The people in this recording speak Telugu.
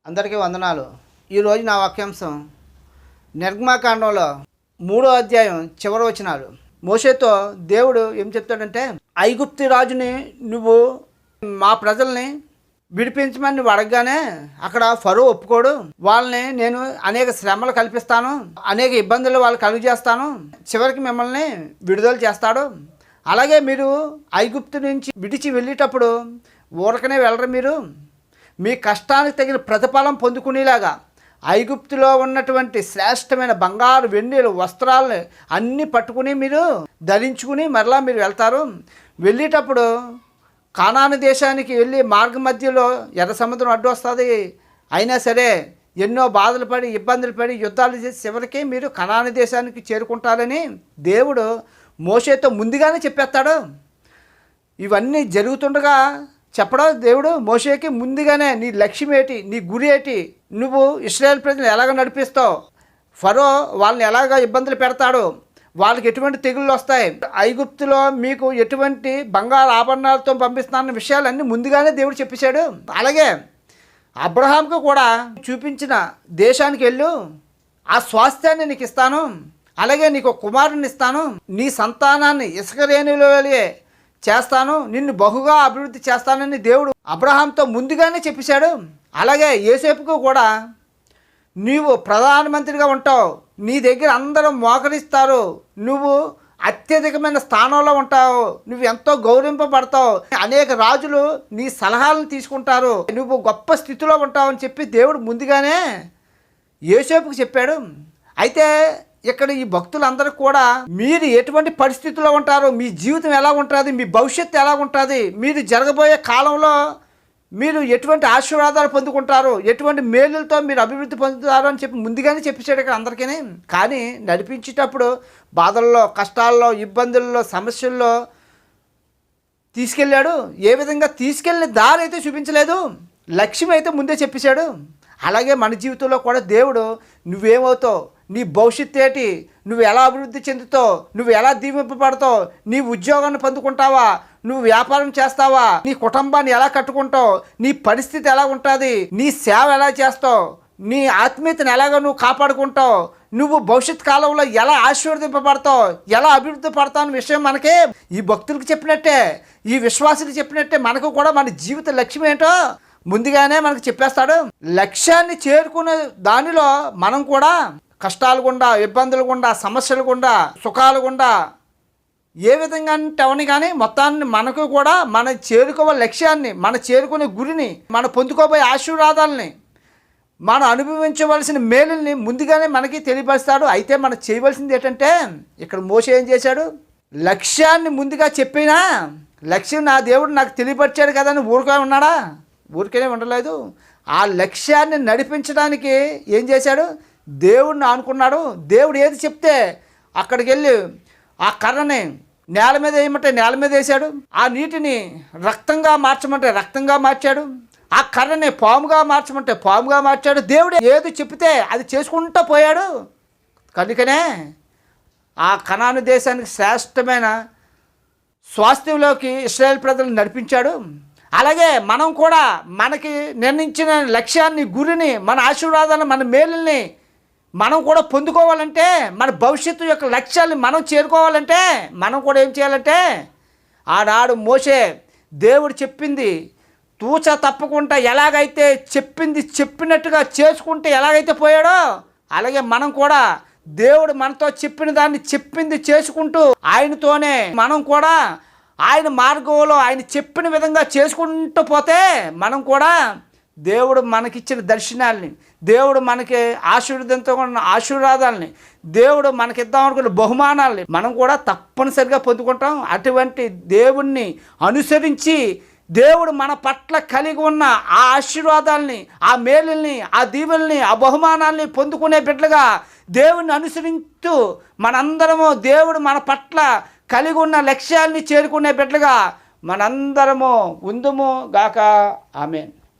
అందరికీ వందనాలు. ఈరోజు నా వాక్యాంశం నిర్గమాకాండంలో 3వ అధ్యాయం చివరి వచనాలు. మోషేతో దేవుడు ఏం చెప్తాడంటే, ఐగుప్తు రాజుని నువ్వు మా ప్రజల్ని విడిపించమని నువ్వు అడగగానే అక్కడ ఫరో ఒప్పుకోడు. వాళ్ళని నేను అనేక శ్రమలు కల్పిస్తాను, అనేక ఇబ్బందులు వాళ్ళు కలుగజేస్తాను, చివరికి మిమ్మల్ని విడుదల చేస్తాడు. అలాగే మీరు ఐగుప్తు నుంచి విడిచి వెళ్ళేటప్పుడు ఊరకనే వెళ్ళరు, మీరు మీ కష్టానికి తగిన ప్రతిఫలం పొందుకునేలాగా ఐగుప్తులో ఉన్నటువంటి శ్రేష్టమైన బంగారు వెన్నెలు వస్త్రాలని అన్నీ పట్టుకుని మీరు ధరించుకుని మరలా మీరు వెళ్తారు. వెళ్ళేటప్పుడు కానాను దేశానికి వెళ్ళి మార్గ మధ్యలో ఎర్ర సముద్రం అడ్డు వస్తుంది. అయినా సరే ఎన్నో బాధలు పడి ఇబ్బందులు పడి యుద్ధాలు చేసి చివరికి మీరు కానాను దేశానికి చేరుకుంటారని దేవుడు మోషేతో ముందుగానే చెప్పేస్తాడు. ఇవన్నీ జరుగుతుండగా చెప్పడం దేవుడు మోషేకి ముందుగానే నీ లక్ష్యం ఏంటి, నీ గురి ఏంటి, నువ్వు ఇశ్రాయేల్ ప్రజలు ఎలాగ నడిపిస్తావు, ఫరో వాళ్ళని ఎలాగ ఇబ్బందులు పెడతాడు, వాళ్ళకి ఎటువంటి తెగుళ్ళు వస్తాయి, ఐగుప్తులో మీకు ఎటువంటి బంగారు ఆభరణాలతో పంపిస్తానన్న విషయాలన్నీ ముందుగానే దేవుడు చెప్పేశాడు. అలాగే అబ్రహాంకు కూడా చూపించిన దేశానికి వెళ్ళు, ఆ స్వాస్థ్యాన్ని నీకు ఇస్తాను, అలాగే నీకు కుమారుని ఇస్తాను, నీ సంతానాన్ని ఇసుక రేణులో చేస్తాను, నిన్ను బహుగా అభివృద్ధి చేస్తానని దేవుడు అబ్రహాంతో ముందుగానే చెప్పేశాడు. అలాగే యోసేపుకు కూడా నీవు ప్రధానమంత్రిగా ఉంటావు, నీ దగ్గర అందరూ మోకరిస్తారు, నువ్వు అత్యధికమైన స్థానంలో ఉంటావు, నువ్వు ఎంతో గౌరవింపబడతావు, అనేక రాజులు నీ సలహాలను తీసుకుంటారు, నువ్వు గొప్ప స్థితిలో ఉంటావు అని చెప్పి దేవుడు ముందుగానే యోసేపుకు చెప్పాడు. అయితే ఇక్కడ ఈ భక్తులందరూ కూడా మీరు ఎటువంటి పరిస్థితుల్లో ఉంటారు, మీ జీవితం ఎలా ఉంటుంది, మీ భవిష్యత్తు ఎలా ఉంటుంది, మీరు జరగబోయే కాలంలో మీరు ఎటువంటి ఆశీర్వాదాలు పొందుకుంటారు, ఎటువంటి మేలులతో మీరు అభివృద్ధి పొందుతారు అని చెప్పి ముందుగానే చెప్పేశాడు ఇక్కడ అందరికీ. కానీ నడిపించేటప్పుడు బాధల్లో, కష్టాల్లో, ఇబ్బందుల్లో, సమస్యల్లో తీసుకెళ్ళాడు. ఏ విధంగా తీసుకెళ్ళిన దారి అయితే చూపించలేదు, లక్ష్యం అయితే ముందే చెప్పేశాడు. అలాగే మన జీవితంలో కూడా దేవుడు నువ్వేమవుతావు, నీ భవిష్యత్తు ఏంటి, నువ్వు ఎలా అభివృద్ధి చెందుతావు, నువ్వు ఎలా దీవింపబడతావు, నీ ఉద్యోగాన్ని పొందుకుంటావా, నువ్వు వ్యాపారం చేస్తావా, నీ కుటుంబాన్ని ఎలా కట్టుకుంటావు, నీ పరిస్థితి ఎలా ఉంటుంది, నీ సేవ ఎలా చేస్తావు, నీ ఆత్మీయతను ఎలాగ నువ్వు కాపాడుకుంటావు, నువ్వు భవిష్యత్ కాలంలో ఎలా ఆశీర్వదింపబడతావు, ఎలా అభివృద్ధి పడతావు అనే విషయం మనకి ఈ భక్తులకు చెప్పినట్టే, ఈ విశ్వాసులకు చెప్పినట్టే మనకు కూడా మన జీవిత లక్ష్యం ఏంటో ముందుగానే మనకు చెప్పేస్తాడు. లక్ష్యాన్ని చేరుకునే దానిలో మనం కూడా కష్టాలు గుండా, ఇబ్బందులు గుండా, సమస్యలు గుండా, సుఖాలు గుండా ఏ విధంగా అంటే అవని కానీ మొత్తాన్ని మనకు కూడా మన చేరుకోవాలి లక్ష్యాన్ని, మన చేరుకునే గురిని, మన పొందుకోబోయే ఆశీర్వాదాలని, మనం అనుభవించవలసిన మేలుల్ని ముందుగానే మనకి తెలియపరుస్తాడు. అయితే మనం చేయవలసింది ఏంటంటే, ఇక్కడ మోషే ఏం చేశాడు, లక్ష్యాన్ని ముందుగా చెప్పినా లక్ష్యం నా దేవుడు నాకు తెలియపరిచాడు కదా అని ఊరుకొని ఉన్నాడా, ఊరికేనే ఉండలేదు. ఆ లక్ష్యాన్ని నడిపించడానికి ఏం చేశాడు, దేవుడిని అనుకున్నాడు. దేవుడు ఏది చెప్తే అక్కడికి వెళ్ళి ఆ కర్రని నేల మీద వేయమంటే నేల మీద వేశాడు, ఆ నీటిని రక్తంగా మార్చమంటే రక్తంగా మార్చాడు, ఆ కర్రని పాముగా మార్చమంటే పాముగా మార్చాడు. దేవుడు ఏది చెప్తే అది చేసుకుంటూ పోయాడు. కనుకనే ఆ కనాను దేశానికి శ్రేష్టమైన స్వాస్థ్యంలోకి ఇశ్రాయేల్ ప్రజలను నడిపించాడు. అలాగే మనం కూడా మనకి నిర్ణయించిన లక్ష్యాన్ని, గురిని, మన ఆశీర్వాదాలను, మన మేలుల్ని మనం కూడా పొందుకోవాలంటే, మన భవిష్యత్తు యొక్క లక్ష్యాన్ని మనం చేరుకోవాలంటే మనం కూడా ఏం చేయాలంటే, ఆనాడు మోషే దేవుడు చెప్పింది తూచ తప్పకుండా ఎలాగైతే చెప్పింది చెప్పినట్టుగా చేసుకుంటే ఎలాగైతే పోయాడో, అలాగే మనం కూడా దేవుడు మనతో చెప్పిన దాన్ని చెప్పింది చేసుకుంటూ ఆయనతోనే మనం కూడా ఆయన మార్గంలో ఆయన చెప్పిన విధంగా చేసుకుంటూ పోతే మనం కూడా దేవుడు మనకిచ్చిన దర్శనాల్ని, దేవుడు మనకి ఆశీర్వదంతో ఉన్న ఆశీర్వాదాలని, దేవుడు మనకిద్దామనుకున్న బహుమానాలని మనం కూడా తప్పనిసరిగా పొందుకుంటాం. అటువంటి దేవుణ్ణి అనుసరించి దేవుడు మన పట్ల కలిగి ఉన్న ఆ ఆశీర్వాదాలని, ఆ మేలుల్ని, ఆ దీవెల్ని, ఆ బహుమానాల్ని పొందుకునే బిడ్డలుగా దేవుణ్ణి అనుసరిస్తూ మనందరము దేవుడు మన పట్ల కలిగి ఉన్న లక్ష్యాల్ని చేరుకునే బిడ్డలుగా మనందరము ఉందుము గాక. ఆమేన్.